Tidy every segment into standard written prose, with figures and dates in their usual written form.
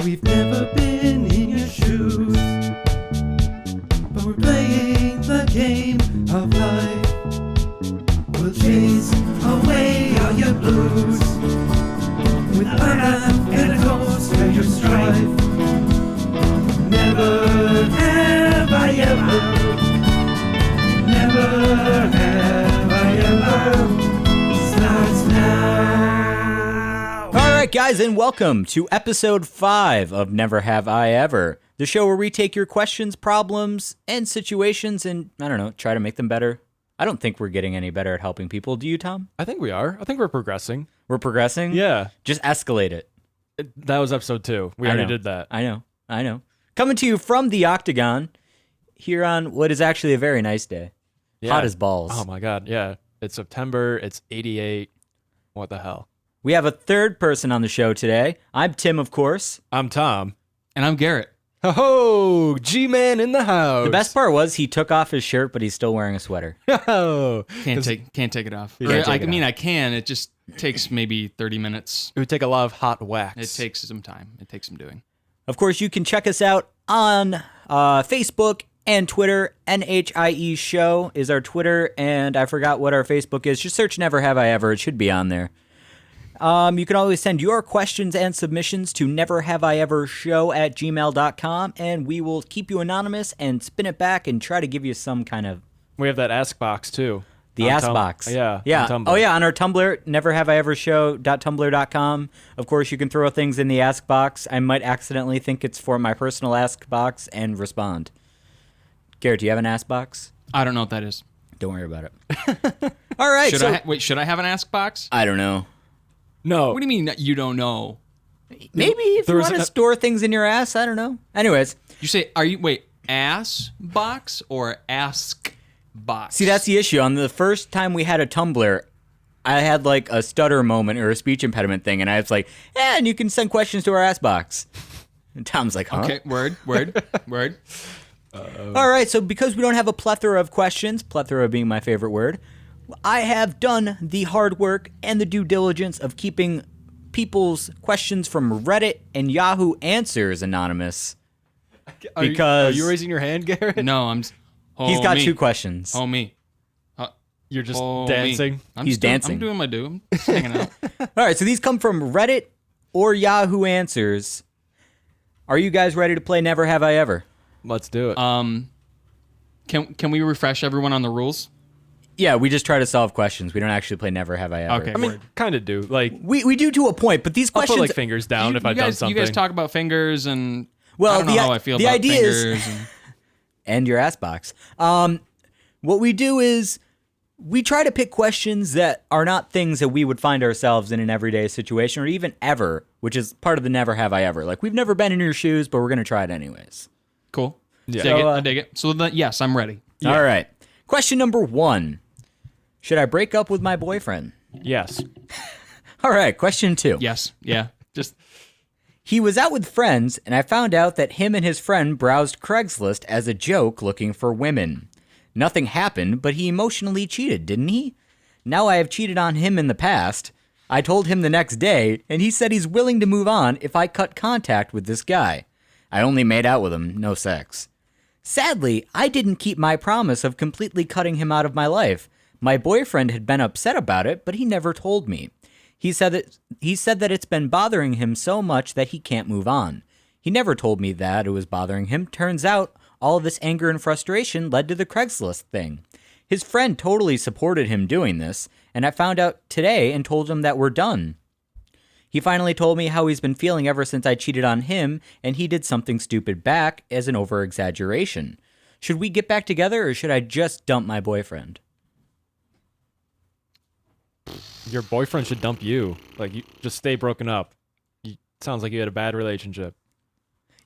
We've never been in your shoes, but we're playing the game of life. We'll chase away all your blues with a laugh and a close treasure strife. Never have I ever, never have I ever, starts now. All right, guys, and welcome to episode 5 of Never Have I Ever, the show where we take your questions, problems, and situations and, try to make them better. I don't think we're getting any better at helping people. Do you, Tom? I think we are. I think we're progressing. We're progressing? Yeah. Just escalate it. That was episode 2. We already did that. I know. Coming to you from the Octagon here on what is actually a very nice day. Yeah. Hot as balls. Oh, my God. Yeah. It's September. It's 88. What the hell? We have a third person on the show today. I'm Tim, of course. I'm Tom. And I'm Garrett. Ho-ho! G-Man in the house. The best part was he took off his shirt, but he's still wearing a sweater. Oh. Can't take it off. I can. It just takes maybe 30 minutes. It would take a lot of hot wax. It takes some time. It takes some doing. Of course, you can check us out on Facebook and Twitter. NHIE Show is our Twitter, and I forgot what our Facebook is. Just search Never Have I Ever. It should be on there. You can always send your questions and submissions to neverhaveievershow@gmail.com, and we will keep you anonymous and spin it back and try to give you some kind of... We have that Ask Box, too. The Ask Box. Yeah. Yeah. On Tumblr. Oh, yeah, on our Tumblr, neverhaveievershow.tumblr.com. Of course, you can throw things in the Ask Box. I might accidentally think it's for my personal Ask Box and respond. Garrett, do you have an Ask Box? I don't know what that is. Don't worry about it. All right. Should I have an Ask Box? I don't know. No. What do you mean that you don't know? Maybe if you want to store things in your ass, I don't know. Anyways. You say, Ass Box or Ask Box? See, that's the issue. On the first time we had a Tumblr, I had like a stutter moment or a speech impediment thing, and I was like, and you can send questions to our Ask Box. And Tom's like, huh? Okay, word. All right, so because we don't have a plethora of questions, plethora being my favorite word, I have done the hard work and the due diligence of keeping people's questions from Reddit and Yahoo Answers anonymous. Are you raising your hand, Garrett? No, he's got 2 questions. Oh, me. You're just dancing? He's dancing. I'm doing my due. I'm just hanging out. All right, so these come from Reddit or Yahoo Answers. Are you guys ready to play Never Have I Ever? Let's do it. Can we refresh everyone on the rules? Yeah, we just try to solve questions. We don't actually play Never Have I Ever. Okay. I mean, kind of do. Like we do to a point, but these I'll questions... put like fingers down if I've done something. You guys talk about fingers, and well, I don't know how I feel the about idea fingers. And your ass box. What we do is we try to pick questions that are not things that we would find ourselves in an everyday situation or even ever, which is part of the Never Have I Ever. Like, we've never been in your shoes, but we're going to try it anyways. Cool. Yeah. I dig it. So, yes, I'm ready. Yeah. All right. Question number 1. Should I break up with my boyfriend? Yes. All right. Question 2. Yes. Yeah. Just... He was out with friends, and I found out that him and his friend browsed Craigslist as a joke looking for women. Nothing happened, but he emotionally cheated, didn't he? Now I have cheated on him in the past. I told him the next day, and he said he's willing to move on if I cut contact with this guy. I only made out with him, no sex. Sadly, I didn't keep my promise of completely cutting him out of my life. My boyfriend had been upset about it, but he never told me. He said that it's been bothering him so much that he can't move on. He never told me that it was bothering him. Turns out, all of this anger and frustration led to the Craigslist thing. His friend totally supported him doing this, and I found out today and told him that we're done. He finally told me how he's been feeling ever since I cheated on him, and he did something stupid back as an over-exaggeration. Should we get back together, or should I just dump my boyfriend? Your boyfriend should dump you. Like, you just stay broken up. Sounds like you had a bad relationship.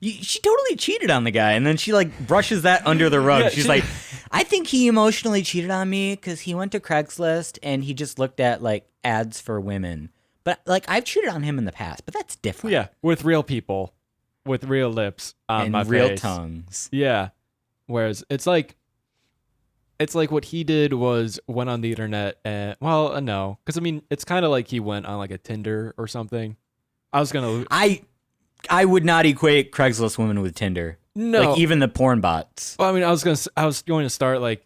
She totally cheated on the guy, and then she, like, brushes that under the rug. Yeah, She's like, I think he emotionally cheated on me because he went to Craigslist and he just looked at, like, ads for women. But, like, I've cheated on him in the past, but that's different. Yeah, with real people. With real lips on my face. And real face. tongues. Yeah. Whereas it's like what he did was went on the internet and, well, no. Because, I mean, it's kind of like he went on, like, a Tinder or something. I would not equate Craigslist women with Tinder. No. Like, even the porn bots. Well, I mean, I was going to start like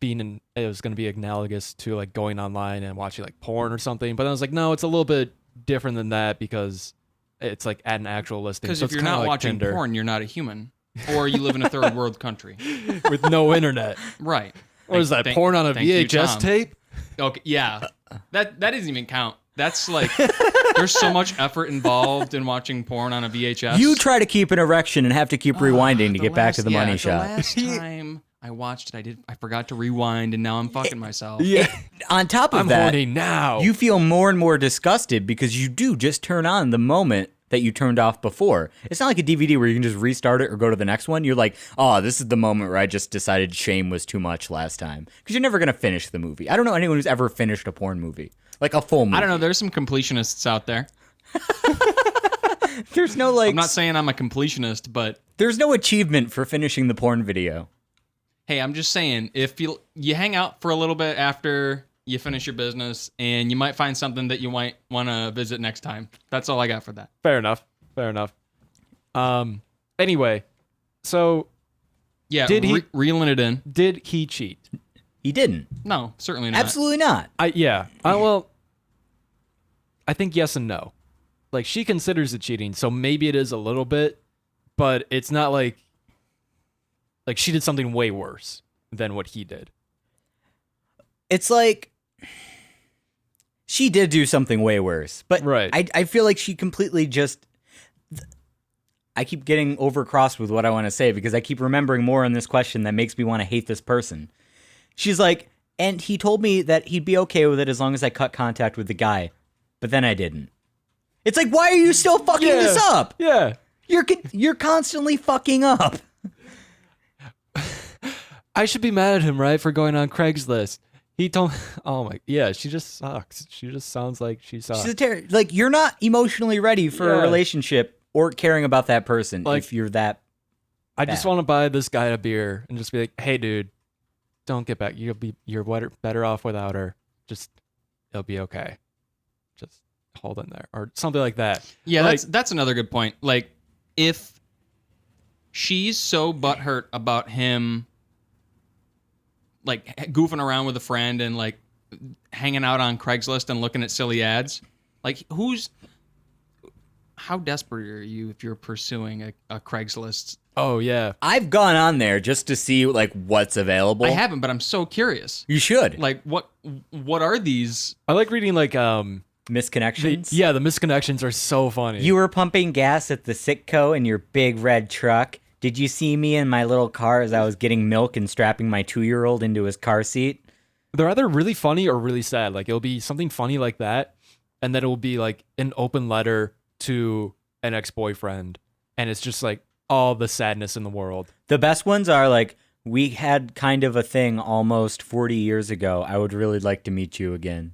it was going to be analogous to like going online and watching like porn or something. But I was like, no, it's a little bit different than that because it's like at an actual listing. Because so if you're not like watching Tinder. porn, you're not a human. Or you live in a third world country. With no internet. Right. What is that, porn on a thank you, VHS Tom. tape? Okay, yeah. That doesn't even count. That's like, there's so much effort involved in watching porn on a VHS. You try to keep an erection and have to keep rewinding to get back to the money shot. The last time I watched it, I forgot to rewind, and now I'm fucking myself. Yeah. On top of I'm that, horny now. you feel more and more disgusted because you do just turn on the moment that you turned off before. It's not like a DVD where you can just restart it or go to the next one. You're like, oh, this is the moment where I just decided shame was too much last time. Because you're never going to finish the movie. I don't know anyone who's ever finished a porn movie. Like a full movie. I don't know. There's some completionists out there. There's no like... I'm not saying I'm a completionist, but... There's no achievement for finishing the porn video. Hey, I'm just saying, if you hang out for a little bit after you finish your business, and you might find something that you might want to visit next time. That's all I got for that. Fair enough. Anyway, so yeah, did he reeling it in? Did he cheat? He didn't. No, certainly not. Absolutely not. Well, I think yes and no. Like, she considers it cheating, so maybe it is a little bit, but it's not like she did something way worse than what he did. It's like she did do something way worse, but right. I feel like she completely just... I keep getting overcrossed with what I want to say because I keep remembering more on this question that makes me want to hate this person. She's like, and he told me that he'd be okay with it as long as I cut contact with the guy, but then I didn't. It's like, why are you still fucking this up? Yeah. You're constantly fucking up. I should be mad at him, right, for going on Craigslist. He told me, oh my, yeah, she just sucks. She just sounds like she sucks. She's like, you're not emotionally ready for a relationship or caring about that person if you're that I just want to buy this guy a beer and just be like, hey, dude, don't get back. You're better off without her. Just, it'll be okay. Just hold in there or something like that. Yeah, like, that's another good point. Like, if she's so butthurt about him like goofing around with a friend and like hanging out on Craigslist and looking at silly ads, like how desperate are you if you're pursuing a Craigslist? Oh yeah, I've gone on there just to see like what's available. I haven't, but I'm so curious. You should. Like, what are these? I like reading like misconnections. the misconnections are so funny. You were pumping gas at the Sitco in your big red truck. Did you see me in my little car as I was getting milk and strapping my 2-year-old into his car seat? They're either really funny or really sad. Like, it'll be something funny like that, and then it will be like an open letter to an ex-boyfriend, and it's just like all the sadness in the world. The best ones are like, we had kind of a thing almost 40 years ago. I would really like to meet you again.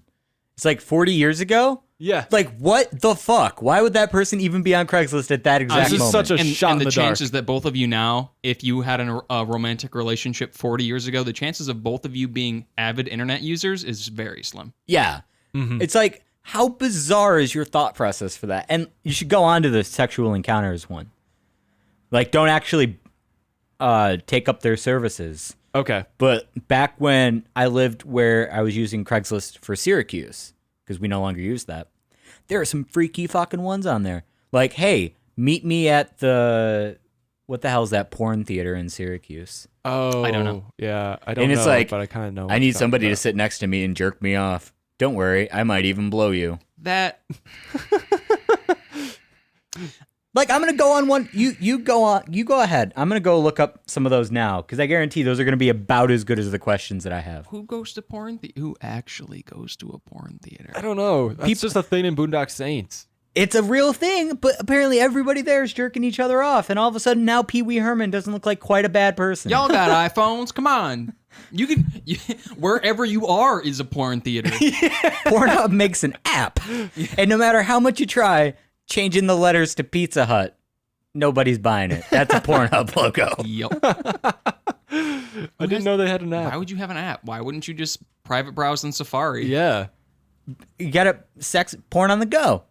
It's like 40 years ago? Yeah. Like, what the fuck? Why would that person even be on Craigslist at that exact this is moment? such a shot in the dark. And the chances that both of you now, if you had a romantic relationship 40 years ago, the chances of both of you being avid internet users is very slim. Yeah. Mm-hmm. It's like, how bizarre is your thought process for that? And you should go on to the sexual encounters one. Like, don't actually take up their services. Okay. But back when I lived where I was using Craigslist for Syracuse, because we no longer use that, there are some freaky fucking ones on there. Like, hey, meet me at what the hell is that porn theater in Syracuse? Oh, I don't know. Yeah, I don't And know, it's like, but I kind of know. I need somebody to sit next to me and jerk me off. Don't worry, I might even blow you. That Like, I'm gonna go on one. You go on. You go ahead. I'm gonna go look up some of those now because I guarantee those are gonna be about as good as the questions that I have. who goes to porn? Who actually goes to a porn theater? I don't know. That's just a thing in Boondock Saints. It's a real thing, but apparently everybody there is jerking each other off, and all of a sudden now Pee Wee Herman doesn't look like quite a bad person. Y'all got iPhones? Come on. You can wherever you are is a porn theater. Pornhub makes an app, and no matter how much you try, changing the letters to Pizza Hut, nobody's buying it. That's a Pornhub logo. Yep. I didn't know they had an app. Why would you have an app? Why wouldn't you just private browse in Safari? Yeah. You got sex porn on the go.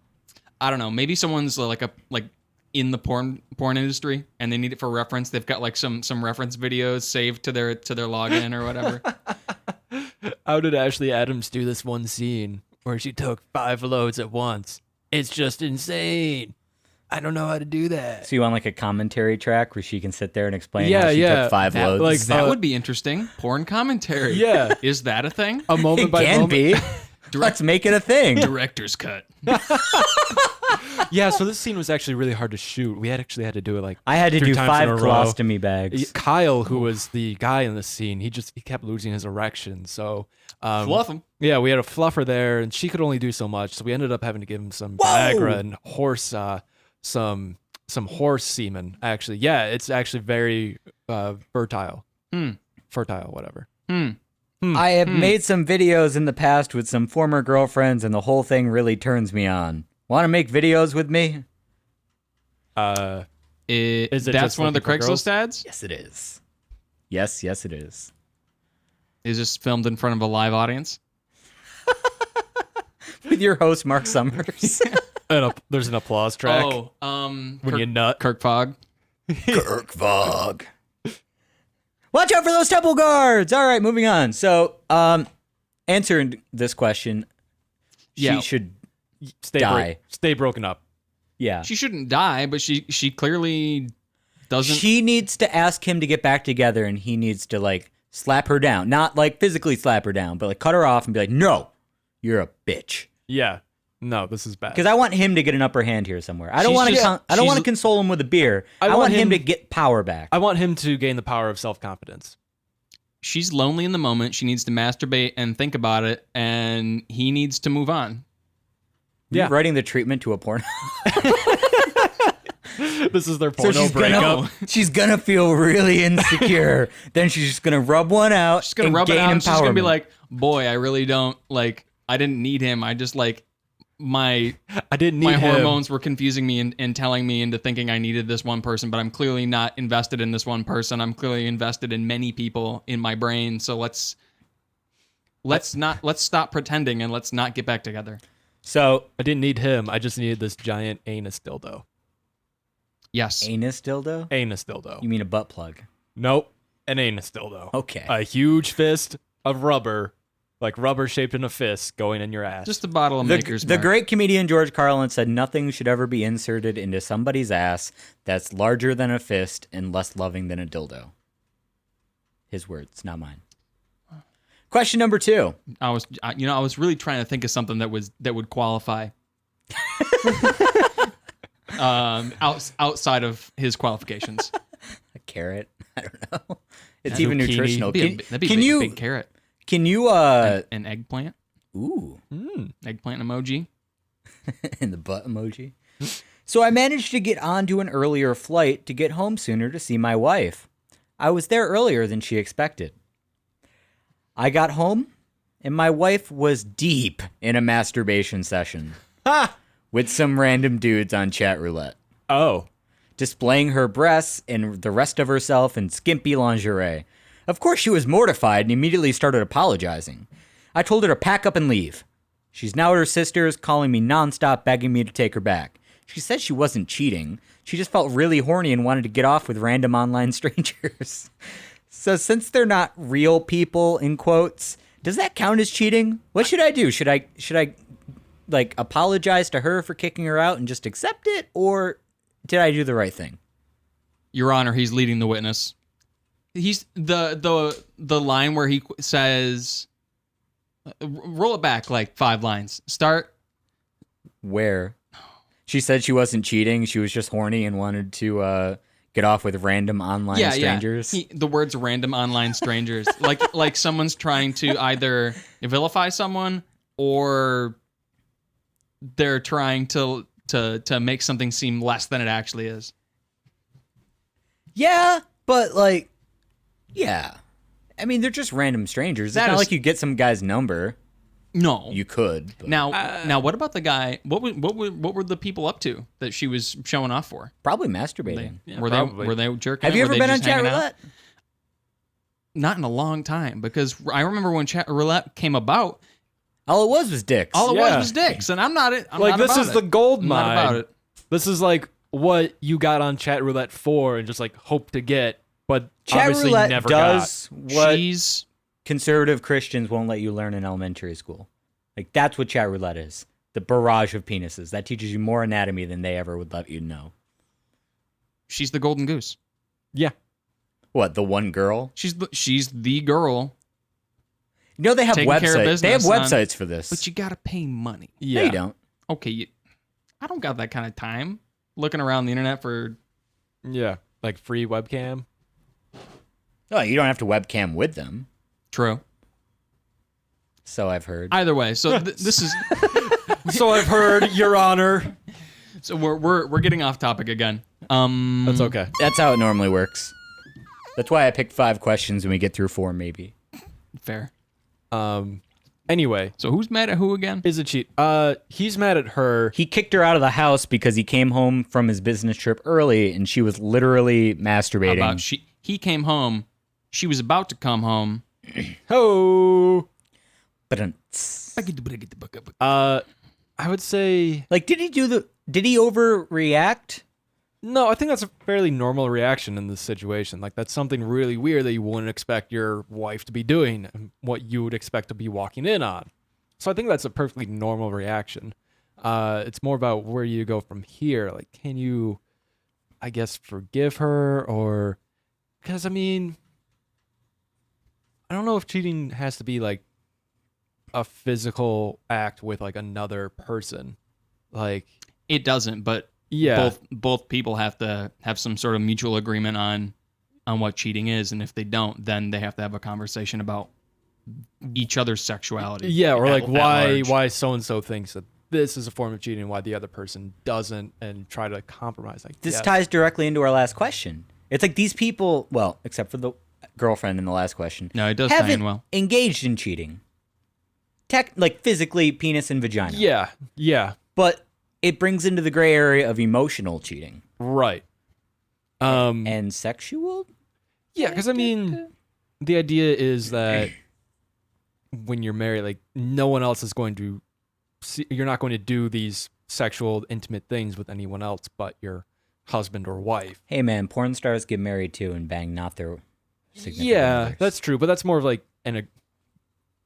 I don't know. Maybe someone's like in the porn industry and they need it for reference. They've got like some reference videos saved to their login or whatever. How did Ashley Adams do this one scene where she took 5 loads at once? It's just insane. I don't know how to do that. So you want like a commentary track where she can sit there and explain Yeah, how she yeah. took 5 That, loads? like, That would be interesting. Porn commentary. Yeah. Is that a thing? A moment it by can moment. be. Let's make it a thing. Director's cut. Yeah, so this scene was actually really hard to shoot. We had to do it like I had to 3 do times 5 in a row. colostomy bags. Kyle, who was the guy in the scene, he kept losing his erection. So Fluff him. yeah, we had a fluffer there, and she could only do so much. So we ended up having to give him some Viagra and horse, some horse semen. Actually, yeah, it's actually very fertile. Fertile, whatever. I have made some videos in the past with some former girlfriends, and the whole thing really turns me on. Want to make videos with me? Is it That's just one of the looking for girls? Craigslist ads? Yes, it is. Yes, it is. Is this filmed in front of a live audience? With your host, Mark Summers. There's an applause track Oh, when you nut. Kirk Fogg. Kirk Fogg. Watch out for those temple guards. All right, moving on. So, answering this question, Yeah. she should Stay die. Stay broken up. Yeah. She shouldn't die, but she clearly doesn't. She needs to ask him to get back together, and he needs to like slap her down. Not like physically slap her down, but like cut her off and be like, "No, you're a bitch." Yeah. No, this is bad. Because I want him to get an upper hand here somewhere. I don't want to. I don't want to console him with a beer. I want him to get power back. I want him to gain the power of self-confidence. She's lonely in the moment. She needs to masturbate and think about it, and he needs to move on. Yeah, writing the treatment to a porno. This is their porno breakup. She's gonna feel really insecure. Then she's just gonna rub one out. She's gonna and rub it gain out. And she's gonna be empowerment. like, "Boy, I really don't like. I didn't need him. I just like my I didn't need my him. hormones were confusing me and telling me into thinking I needed this one person, but I'm clearly not invested in this one person. I'm clearly invested in many people in my brain. So let's stop pretending and let's not get back together." So I didn't need him. I just needed this giant anus dildo. Yes. anus dildo? Anus dildo. You mean a butt plug? Nope. An anus dildo. Okay. A huge fist of rubber, like rubber shaped in a fist, going in your ass. Just a bottle of Maker's The Mark. great comedian George Carlin said nothing should ever be inserted into somebody's ass that's larger than a fist and less loving than a dildo. His words, not mine. Question number 2. I was really trying to think of something that would qualify. Outside of his qualifications. A carrot? I don't know. It's Zucchini. even nutritional. That'd be a big carrot. Can you An eggplant? ooh, Eggplant emoji? and the butt emoji. So I managed to get onto an earlier flight to get home sooner to see my wife. I was there earlier than she expected. I got home, and my wife was deep in a masturbation session with some random dudes on chat roulette, oh. displaying her breasts and the rest of herself in skimpy lingerie. Of course, she was mortified and immediately started apologizing. I told her to pack up and leave. She's now at her sister's, calling me nonstop, begging me to take her back. She said she wasn't cheating. She just felt really horny and wanted to get off with random online strangers. So since they're not real people, in quotes, does that count as cheating? What should I do? Should I like apologize to her for kicking her out and just accept it, or did I do the right thing? Your Honor, he's leading the witness. He's the line where he says, roll it back like 5 lines. Start. Where she said she wasn't cheating, she was just horny and wanted to get off with random online strangers. Yeah. The words "random online strangers," like someone's trying to either vilify someone or they're trying to make something seem less than it actually is. Yeah, but like, yeah. I mean, they're just random strangers. It's That not is- like you get some guy's number. No. You could. But Now, what about the guy? What were the people up to that she was showing off for? probably masturbating. Were probably. they jerking? Have you Were ever they been on just chat hanging out? roulette? Not in a long time, because I remember when chat roulette came about. All it was dicks. All it Yeah. was dicks, and I'm not it. I'm Like, not this about is it. the gold I'm mine. not about it. This is like what you got on chat roulette for and just like hope to get, but Chat obviously roulette never does what She's conservative Christians won't let you learn in elementary school. Like, that's what chat roulette is. The barrage of penises. That teaches you more anatomy than they ever would let you know. the golden goose. got. Yeah. What, the one girl? She's the girl, You know, they have Taking care of websites. They have business on- websites for this. but you gotta pay money. Yeah. No, you don't. Okay, I don't got that kind of time looking around the internet for. Yeah. Like free webcam. Oh, you don't have to webcam with them. True. So I've heard. Either way, so this is. So I've heard, Your Honor. So we're getting off topic again. That's okay. That's how it normally works. That's why I picked 5 questions and we get through 4 maybe. Fair. Anyway, So who's mad at who again? is it cheat? He's mad at her. He kicked her out of the house because he came home from his business trip early and she was literally masturbating. About he came home. She was about to come home. Ho. But I would say like, did he overreact? no. I think that's a fairly normal reaction in this situation. Like that's something really weird that you wouldn't expect your wife to be doing, and what you would expect to be walking in on. So I think that's a perfectly normal reaction. It's more about where you go from here. Like, can you, I guess, forgive her, or because I mean, I don't know if cheating has to be like a physical act with like another person. Like, It doesn't, but yeah, both people have to have some sort of mutual agreement on what cheating is, and if they don't, then they have to have a conversation about each other's sexuality. yeah, or like at why large. so and so thinks that this is a form of cheating, why the other person doesn't, and try to compromise. Like This yes. ties directly into our last question. It's like these people, well, except for the girlfriend in the last question, No, it does tie in haven't well. engaged in cheating. Like physically, penis and vagina. Yeah, But it brings into the gray area of emotional cheating. right. And sexual? Yeah, because I mean, the idea is that when you're married, like no one else is going to see, you're not going to do these sexual, intimate things with anyone else but your husband or wife. Hey man, porn stars get married too and bang not their significant Yeah, others. that's true, but that's more of like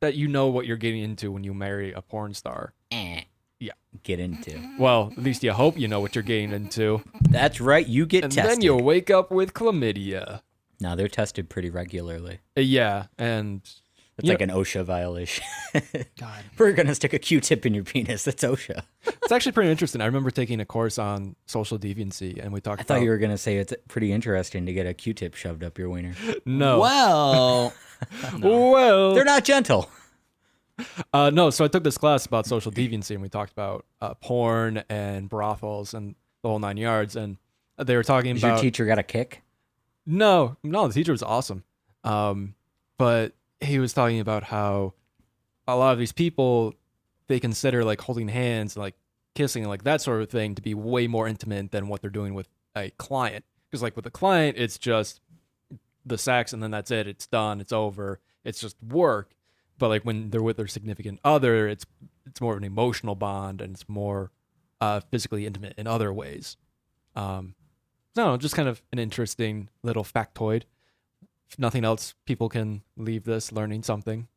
that you know what you're getting into when you marry a porn star. Yeah. Get into. Well, at least you hope you know what you're getting into. That's right, you get And tested. then you'll wake up with chlamydia. No, they're tested pretty regularly. Yeah, and It's like an OSHA violation. God. We're gonna stick a Q-tip in your penis. That's OSHA. it's actually pretty interesting. I remember taking a course on social deviancy, and we talked I about... thought you were gonna say it's pretty interesting to get a Q-tip shoved up your wiener. No. Well, Well... They're not gentle. No, so I took this class about social deviancy, and we talked about porn and brothels and the whole 9 yards, and they were talking Has about... your teacher got a kick? No, the teacher was awesome. But he was talking about how a lot of these people, they consider like holding hands and like kissing and like that sort of thing to be way more intimate than what they're doing with a client. Because like with a client, it's just the sex and then that's it. It's done. It's over. It's just work. But like when they're with their significant other, it's more of an emotional bond and it's more physically intimate in other ways. No, just kind of an interesting little factoid. If nothing else, people can leave this learning something.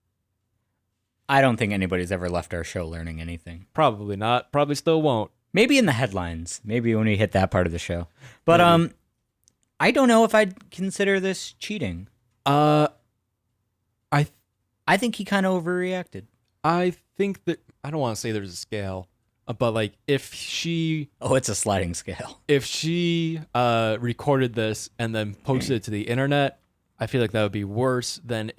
I don't think anybody's ever left our show learning anything. Probably not. Probably still won't. Maybe in the headlines. Maybe when we hit that part of the show. But I don't know if I'd consider this cheating. I think he kind of overreacted. I think that I don't want to say there's a scale, but like if she Oh, it's a sliding scale. recorded this and then posted it to the internet, I feel like that would be worse than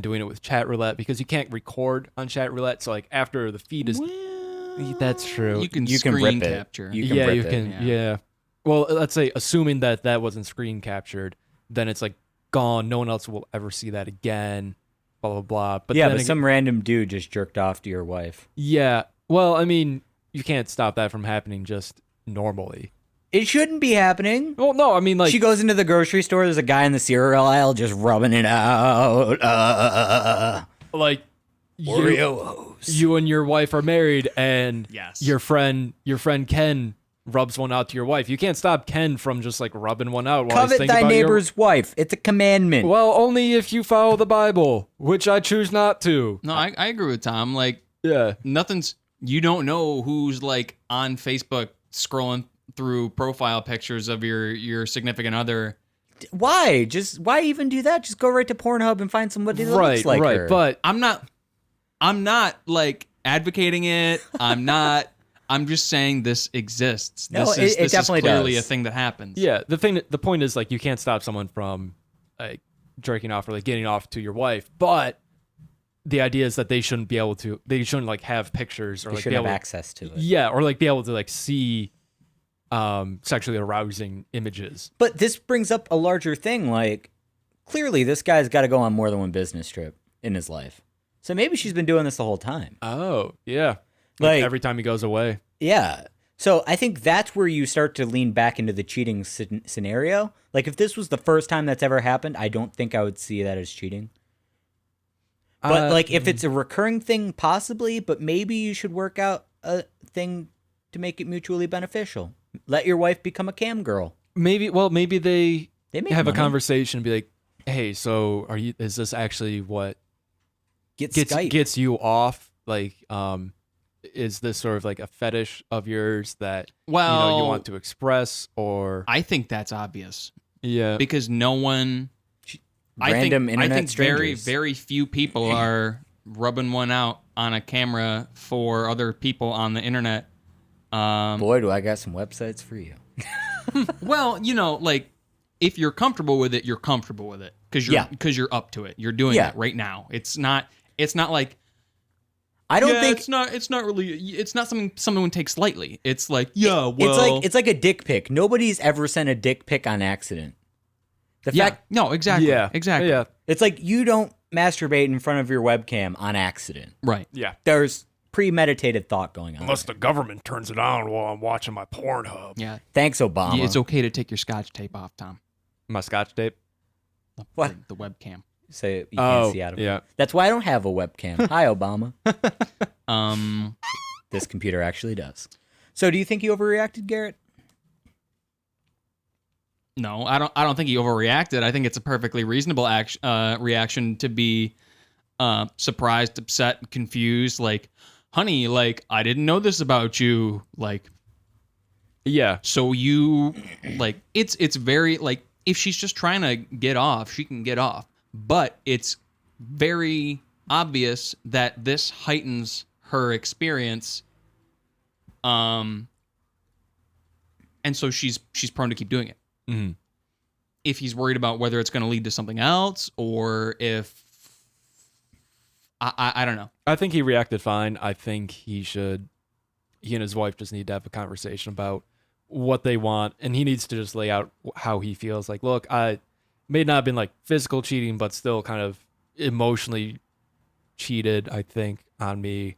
doing it with chat roulette, because you can't record on chat roulette. So like after the feed is that's true. you can You can screen rip it. capture. You can rip it. Yeah. Well, let's say assuming that wasn't screen captured, then it's like gone. No one else will ever see that again. Blah blah blah. But Yeah, then but again, some random dude just jerked off to your wife. yeah. Well, I mean, you can't stop that from happening just normally. It shouldn't be happening. Well, no, I mean like She goes into the grocery store. There's a guy in the cereal aisle just rubbing it out. like Oreos. you and your wife are married, and Yes. your friend Ken rubs one out to your wife. You can't stop Ken from just like rubbing one out while he's Covet thinking thy about neighbor's wife. It's a commandment. Well, only if you follow the Bible, which I choose not to. No, I agree with Tom. Like, Yeah. you don't know who's like on Facebook scrolling through profile pictures of your significant other. Why? Why even do that? Just go right to Pornhub and find somebody that looks like her. But I'm not like advocating it. I'm just saying this exists. No, This it definitely is clearly does. a thing that happens. yeah, the point is like you can't stop someone from like jerking off or like getting off to your wife, but the idea is that they shouldn't like have pictures or They like should be have able access to it. yeah, or like be able to like see sexually arousing images. But this brings up a larger thing. Like, clearly, this guy's got to go on more than one business trip in his life. So maybe she's been doing this the whole time. Oh, yeah. Like every time he goes away. Yeah. So I think that's where you start to lean back into the cheating scenario. Like, if this was the first time that's ever happened, I don't think I would see that as cheating. But like, if it's a recurring thing, possibly. But maybe you should work out a thing to make it mutually beneficial. Let your wife become a cam girl. Maybe they They make have money. a conversation and be like, "Hey, so is this actually what gets you off? Like, is this sort of like a fetish of yours that you want to express, or I think that's obvious yeah, because no one. Random I internet think strangers. very few people are rubbing one out on a camera for other people on the internet. Boy, do I got some websites for you. Well, like if you're comfortable with it, you're comfortable with it because you're up to it. You're doing it right now. It's not like I don't think it's not really it's not something someone takes lightly. It's like it's like a dick pic. Nobody's ever sent a dick pic on accident. The fact no, exactly. yeah, Exactly. yeah, it's like you don't masturbate in front of your webcam on accident. Right. yeah. There's premeditated thought going on. Unless the government turns it on while I'm watching my Pornhub. Yeah. Thanks, Obama. It's okay to take your scotch tape off, Tom. My Scotch tape. What? The webcam. So you can't see out of it. yeah. That's why I don't have a webcam. Hi, Obama. Um This computer actually does. So do you think you overreacted, Garrett? No, I don't think he overreacted. I think it's a perfectly reasonable reaction to be surprised, upset, confused. Like, honey, like I didn't know this about you. Like, Yeah. so you like it's very like if she's just trying to get off, she can get off. But it's very obvious that this heightens her experience. And so she's prone to keep doing it. Mm-hmm. If he's worried about whether it's going to lead to something else or if I don't know. I think he reacted fine. I think he and his wife just need to have a conversation about what they want, and he needs to just lay out how he feels. Like, look, I may not have been like physical cheating, but still kind of emotionally cheated, I think, on me.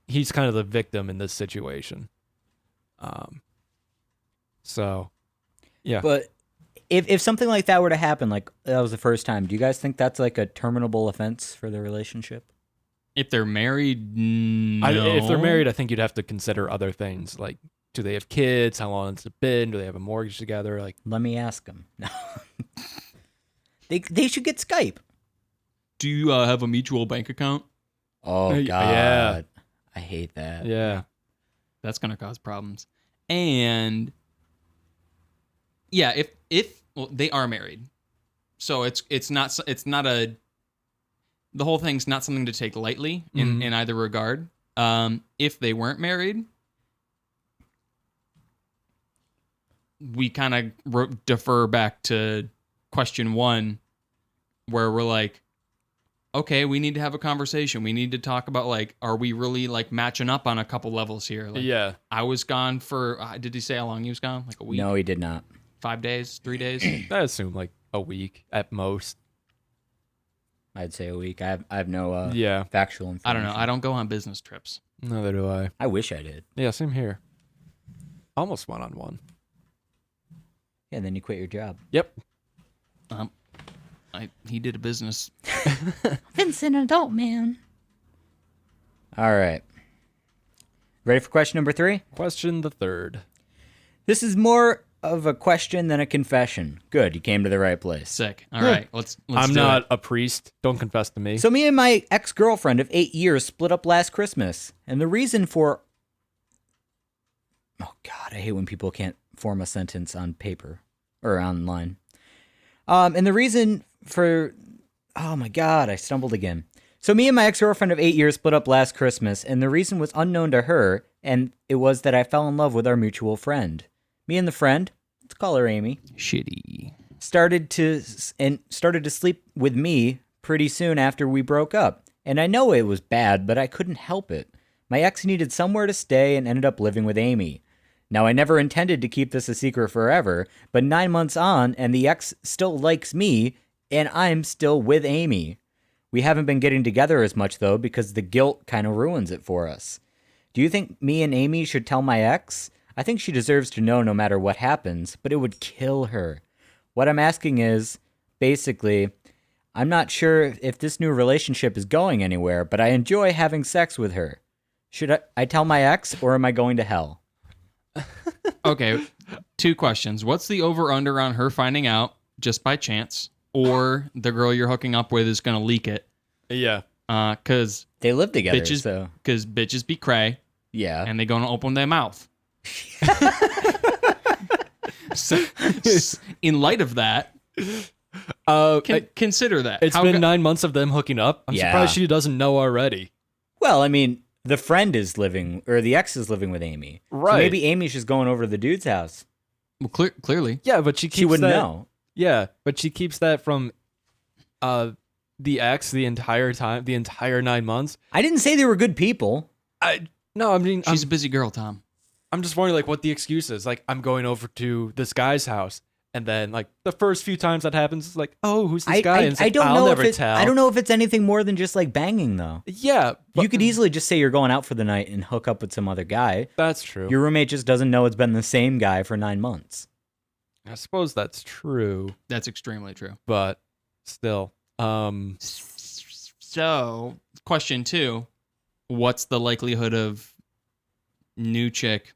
He's kind of the victim in this situation. So yeah. But if something like that were to happen, like that was the first time, do you guys think that's like a terminable offense for the relationship? If they're married, no. If they're married, I think you'd have to consider other things. Like, do they have kids? How long has it been? Do they have a mortgage together? Like, Let me ask them. No. They should get Skype. Do you have a mutual bank account? Oh, God. Yeah. I hate that. yeah. That's going to cause problems. And yeah, if they are married. So it's not the whole thing's not something to take lightly in either regard. If they weren't married, we kind of defer back to question 1 where we're like, okay, we need to have a conversation. We need to talk about like, are we really like matching up on a couple levels here? Like, Yeah. I was gone for, did he say how long he was gone? Like a week? No, he did not. 5 days? 3 days? I assume like a week at most. I'd say a week. I have no Yeah. factual information. I don't know. I don't go on business trips. Neither do I. I wish I did. Yeah, same here. Almost one-on-one. Yeah, then you quit your job. Yep. He did a business. Vincent, adult man. All right. Ready for question number 3? Question the third. This is more of a question than a confession. Good, you came to the right place. Sick. All right, let's I'm do not it. a priest. Don't confess to me. So me and my ex-girlfriend of 8 years split up last Christmas. And the reason for... Oh, God, I hate when people can't form a sentence on paper or online. And the reason for... Oh, my God, I stumbled again. So me and my ex-girlfriend of 8 years split up last Christmas, and the reason was unknown to her, and it was that I fell in love with our mutual friend. Me and the friend, let's call her Amy, Shitty. started to sleep with me pretty soon after we broke up. And I know it was bad, but I couldn't help it. My ex needed somewhere to stay and ended up living with Amy. Now, I never intended to keep this a secret forever, but 9 months on, and the ex still likes me, and I'm still with Amy. We haven't been getting together as much, though, because the guilt kind of ruins it for us. Do you think me and Amy should tell my ex? I think she deserves to know no matter what happens, but it would kill her. What I'm asking is, basically, I'm not sure if this new relationship is going anywhere, but I enjoy having sex with her. Should I tell my ex, or am I going to hell? Okay, 2 questions. What's the over-under on her finding out just by chance, or the girl you're hooking up with is going to leak it? Yeah. Because They live together, bitches, so... bitches be cray, Yeah. and they going to open their mouth. So, in light of that, consider that. It's been 9 months of them hooking up. I'm Yeah. surprised she doesn't know already. Well, I mean, the friend is living, or the ex is living with Amy. So Right. maybe Amy's just going over to the dude's house. Well, clearly. Yeah, but she keeps She wouldn't that, know. Yeah, but she keeps that from the ex the entire time, the entire 9 months. I didn't say they were good people. I mean, She's a busy girl, Tom. I'm just wondering like what the excuse is. Like I'm going over to this guy's house, and then like the first few times that happens, it's like, oh, who's this guy? And it's I like, don't I'll know never if tell. I don't know if it's anything more than just like banging though. Yeah, but You could easily just say you're going out for the night and hook up with some other guy. That's true. Your roommate just doesn't know it's been the same guy for 9 months. I suppose that's true, That's extremely true. but still, So, question 2, what's the likelihood of new chick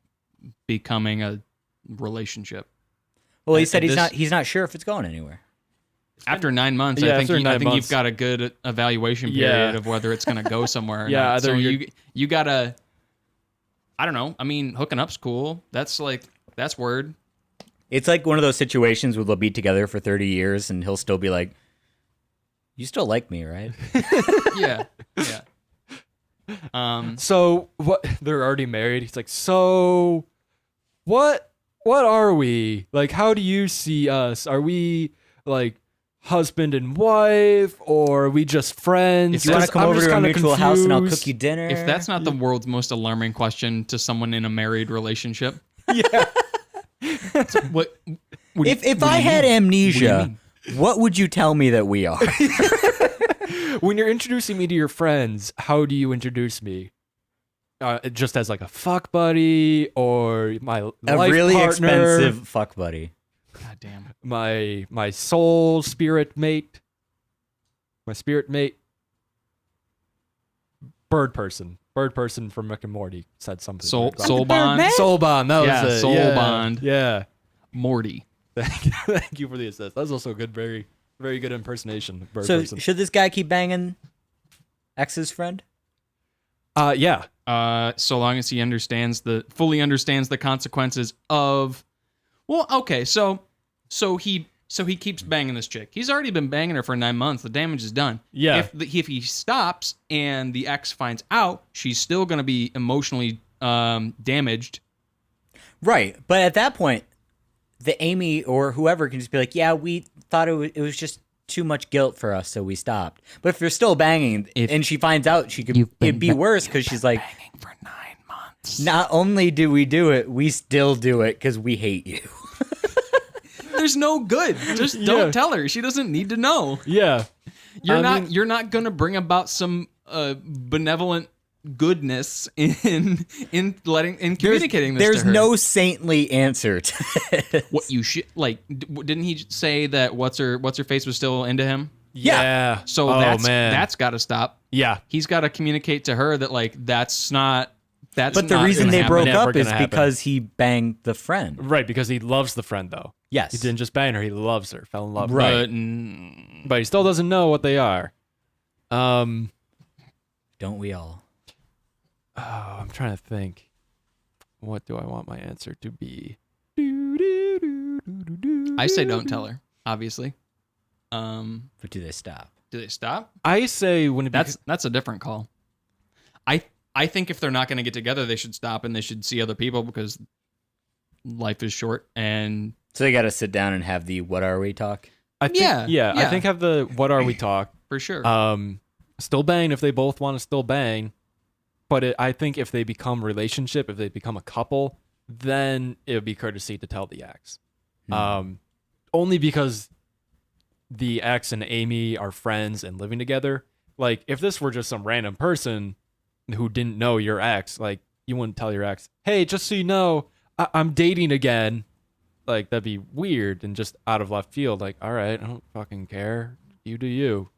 becoming a relationship? Well, he At- said at this- he's not sure if it's going anywhere. After 9 months, Yeah, I after think 9 you've months. got a good evaluation Yeah. period of whether it's going to go somewhere or Yeah, not. either So you're- you gotta, I don't know. I mean, hooking up's cool. That's word. It's like one of those situations where they'll be together for 30 years and he'll still be like, "You still like me, right?" Yeah, yeah. so what? They're already married. He's like, so what are we? Like, how do you see us? Are we like husband and wife, or are we just friends? If You want to 'Cause come I'm over just to our kinda mutual house and I'll confused. cook you dinner? If that's not the world's most alarming question to someone in a married relationship, Yeah. what? If I had amnesia, what would you tell me that we are? When you're introducing me to your friends, how do you introduce me? Just as like a fuck buddy, or my A life really partner, expensive fuck buddy. God damn. my soul spirit mate, my spirit mate, bird person from Rick and Morty said something. Soul weird about soul it. bond. Soul bond. That Yeah, was it. soul Yeah. bond. Yeah. Morty. Thank you for the assist. That was also a good, very, very good impersonation. Of bird So person. should this guy keep banging ex's friend? Yeah. So long as he fully understands the consequences of. Well, okay, so he keeps banging this chick. He's already been banging her for 9 months. The damage is done. Yeah. If he stops and the ex finds out, she's still going to be emotionally damaged. Right, but at that point, the Amy or whoever can just be like, "Yeah, we thought it was just too much guilt for us, so we stopped." But if you're still banging and she finds out, it'd be worse because she's like, Banging for 9 months. "Not only do we do it, we still do it because we hate you." There's no good. Just don't tell her. She doesn't need to know. Yeah. You're I mean- not going to bring about some benevolent goodness in communicating this There's to her. no saintly answer to this. What you should didn't he say that what's her face was still into him? Yeah. So oh, that's man. that's got to stop. Yeah. He's got to communicate to her that like that's not That's But the not reason gonna they happen. broke Never up is gonna happen. because he banged the friend. Right, because he loves the friend though. Yes. He didn't just bang her; he loves her, fell in love. Right. But he still doesn't know what they are. Don't we all? Oh, I'm trying to think. What do I want my answer to be? I say don't tell her, obviously. But do they stop? Do they stop? I say when it That's a different call. I think if they're not going to get together, they should stop and they should see other people because life is short. And So they got to sit down and have the "what are we" talk. I think, Yeah. I think have the what are we talk. for sure, Still bang if they both want to still bang, but I think if they become relationship, if they become a couple, then it would be courtesy to tell the ex. Only because the ex and Amy are friends and living together. Like if this were just some random person who didn't know your ex, like you wouldn't tell your ex, "Hey, just so you know, I'm dating again." Like that'd be weird and just out of left field. Like, all right, I don't fucking care. You do you.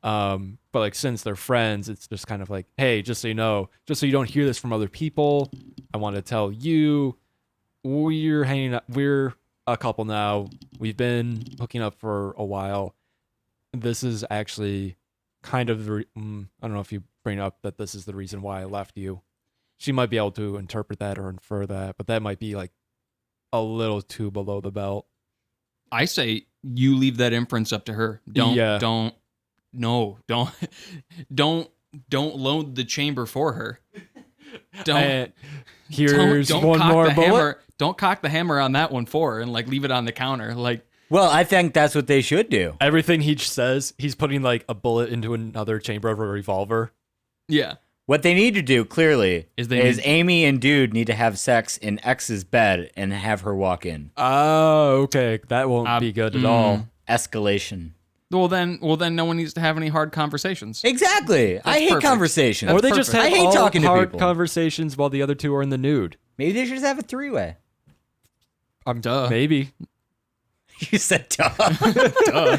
But like since they're friends, it's just kind of like, hey, just so you know, just so you don't hear this from other people, I want to tell you, we're hanging out. We're a couple now. We've been hooking up for a while. This is actually kind of I don't know if you bring up that this is the reason why I left you. She might be able to interpret that or infer that, but that might be like a little too below the belt. I say you leave that inference up to her. Don't load the chamber for her. Here's don't one cock more the bullet. hammer. Don't cock the hammer on that one for her and like leave it on the counter. Like, Well, I think that's what they should do. Everything he says, he's putting like a bullet into another chamber of a revolver. yeah. What they need to do clearly Is is they Amy and Dude need to have sex in X's bed and have her walk in. Oh, okay. That won't be good at all. Escalation. Well then no one needs to have any hard conversations. Exactly. I hate perfect. conversations. Or they just have I hate all talking to hard people. conversations while the other two are in the nude. Maybe they should just have a three-way. Duh. Maybe. You said duh.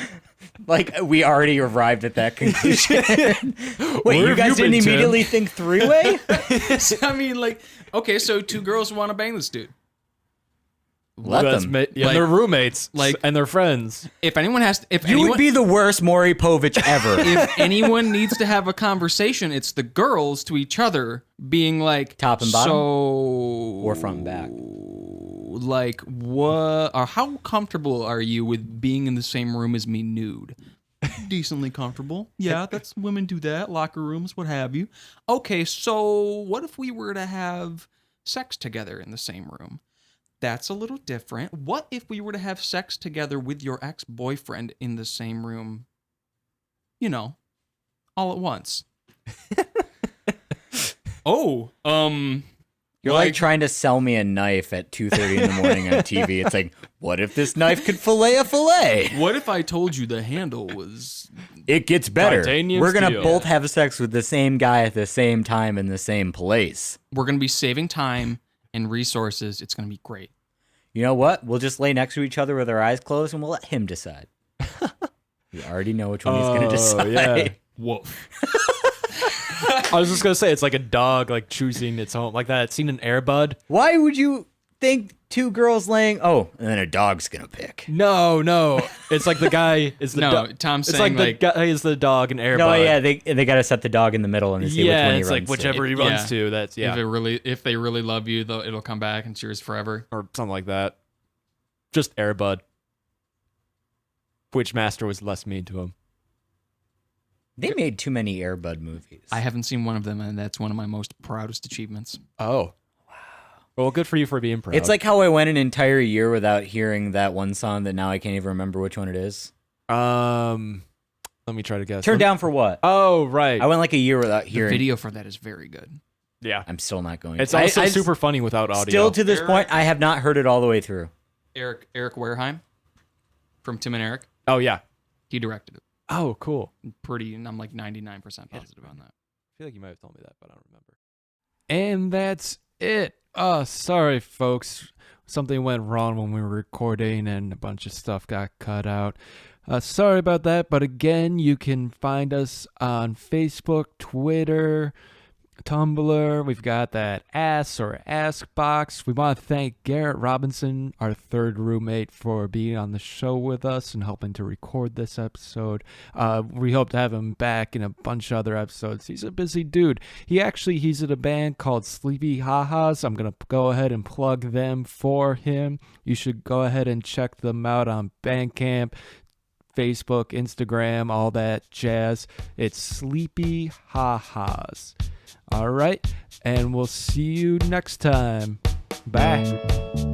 Like, we already arrived at that conclusion. Wait, Where you have guys you didn't been, Tim? immediately think three-way? I mean, like, okay, so two girls want to bang this dude. Let them. Like- they're roommates, like- and they're friends. If anyone has to, if You anyone, would be the worst Maury Povich ever. if anyone needs to have a conversation, it's the girls to each other being like Top and bottom? So, Or front and back. like, what or how comfortable are you with being in the same room as me nude? Decently comfortable. Yeah, that's women do that. Locker rooms, what have you. Okay, so what if we were to have sex together in the same room? That's a little different. What if we were to have sex together with your ex-boyfriend in the same room? You know, all at once. You're like trying to sell me a knife at 2:30 in the morning on TV. It's like, what if this knife could fillet a fillet? What if I told you the handle was... It gets better. Titanium We're going to steel. both have sex with the same guy at the same time in the same place. We're going to be saving time and resources. It's going to be great. You know what? We'll just lay next to each other with our eyes closed and we'll let him decide. We already know which one he's going to decide. yeah. Woof. I was just gonna say it's like a dog like choosing its home, like that scene in Air Bud. Why would you think two girls laying? Oh, and then a dog's going to pick. No, it's like the guy is the No, dog. Tom's It's saying, like the guy is the dog in Air No, Bud. yeah, they got to set the dog in the middle and see which one he it's runs like whichever he Yeah. runs to. That's If they really love you, it'll come back and cheers forever. or something like that. Just Air Bud. Which master was less mean to him? They made too many Air Bud movies. I haven't seen one of them, and that's one of my most proudest achievements. Oh, wow. Well, good for you for being proud. It's like how I went an entire year without hearing that one song that now I can't even remember which one it is. let me try to guess. Turned down for what? Oh, right. I went like a year without The hearing. video for that is very good. Yeah. I'm still not going. It's I- also I super funny without audio. Still to this point, I have not heard it all the way through. Eric Wareheim from Tim and Eric, Oh, yeah. he directed it. Oh, cool. And I'm like 99% positive on that. I feel like you might have told me that, but I don't remember. And that's it. Oh, sorry, folks. Something went wrong when we were recording and a bunch of stuff got cut out. Sorry about that, but again, you can find us on Facebook, Twitter, Tumblr. We've got that Ask or Ask box. We want to thank Garrett Robinson, our third roommate, for being on the show with us and helping to record this episode. We hope to have him back in a bunch of other episodes. He's a busy dude. He's in a band called Sleepy Ha-Has. I'm going to go ahead and plug them for him. You should go ahead and check them out on Bandcamp, Facebook, Instagram, all that jazz. It's Sleepy Ha-Has. All right, and we'll see you next time. Bye.